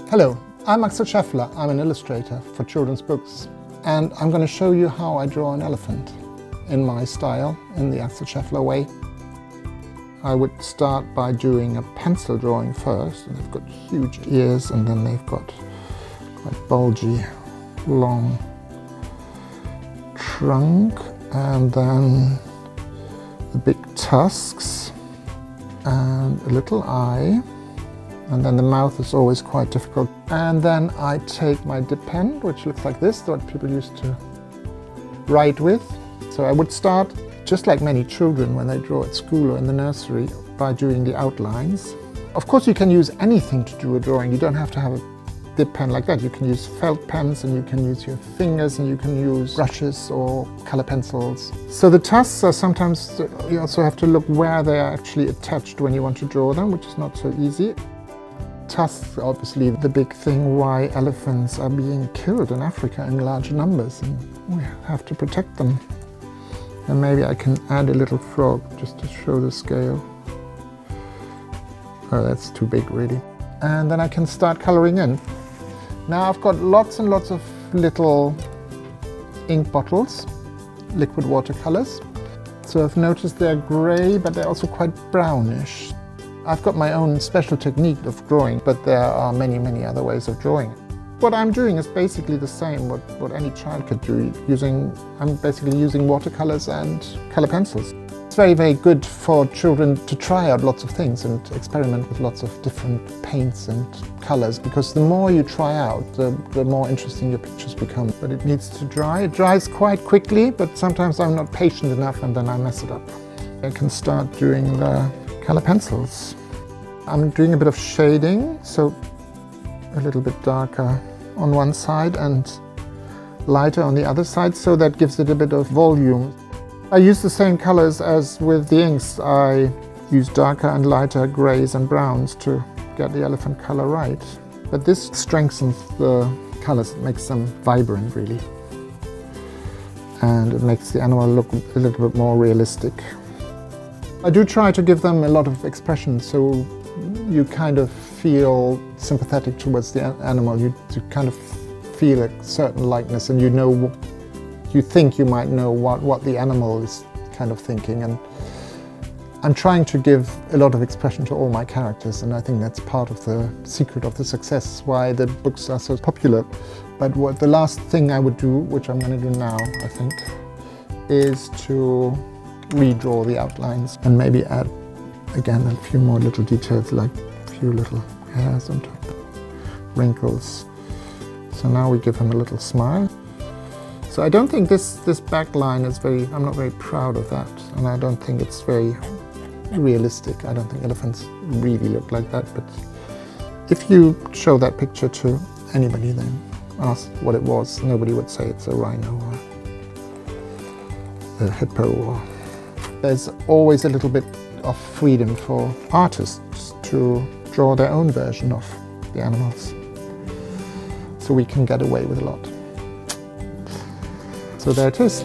Hello, I'm Axel Scheffler. I'm an illustrator for children's books, and I'm going to show you how I draw an elephant in my style, in the Axel Scheffler way. I would start by doing a pencil drawing first, and they've got huge ears, and then they've got quite bulgy, long trunk, and then the big tusks, and a little eye. And then the mouth is always quite difficult. And then I take my dip pen, which looks like this, what people used to write with. So I would start, just like many children when they draw at school or in the nursery, by doing the outlines. Of course, you can use anything to do a drawing. You don't have to have a dip pen like that. You can use felt pens, and you can use your fingers, and you can use brushes or color pencils. So the tusks are sometimes, you also have to look where they are actually attached when you want to draw them, which is not so easy. Tusks are obviously the big thing why elephants are being killed in Africa in large numbers, and we have to protect them. And maybe I can add a little frog just to show the scale. Oh, that's too big really. And then I can start coloring in. Now I've got lots and lots of little ink bottles, liquid watercolors. So I've noticed they're grey, but they're also quite brownish. I've got my own special technique of drawing, but there are many, many other ways of drawing. What I'm doing is basically the same what any child could do. I'm basically using watercolors and color pencils. It's very, very good for children to try out lots of things and experiment with lots of different paints and colors, because the more you try out, the more interesting your pictures become. But it needs to dry. It dries quite quickly, but sometimes I'm not patient enough and then I mess it up. I can start doing the color pencils. I'm doing a bit of shading, so a little bit darker on one side and lighter on the other side, so that gives it a bit of volume. I use the same colors as with the inks. I use darker and lighter grays and browns to get the elephant color right. But this strengthens the colors, it makes them vibrant really. And it makes the animal look a little bit more realistic. I do try to give them a lot of expression, so you kind of feel sympathetic towards the animal. You kind of feel a certain likeness, and you think you might know what the animal is kind of thinking. And I'm trying to give a lot of expression to all my characters, and I think that's part of the secret of the success, why the books are so popular. But the last thing I would do, which I'm going to do now, I think, is to redraw the outlines and maybe add again a few more little details, like a few little hairs on top, wrinkles. So now we give him a little smile. So I don't think this back line is I'm not very proud of that, and I don't think it's very realistic. I don't think elephants really look like that, but if you show that picture to anybody, then ask what it was, nobody would say it's a rhino or a hippo. Or there's always a little bit of freedom for artists to draw their own version of the animals. So we can get away with a lot. So there it is.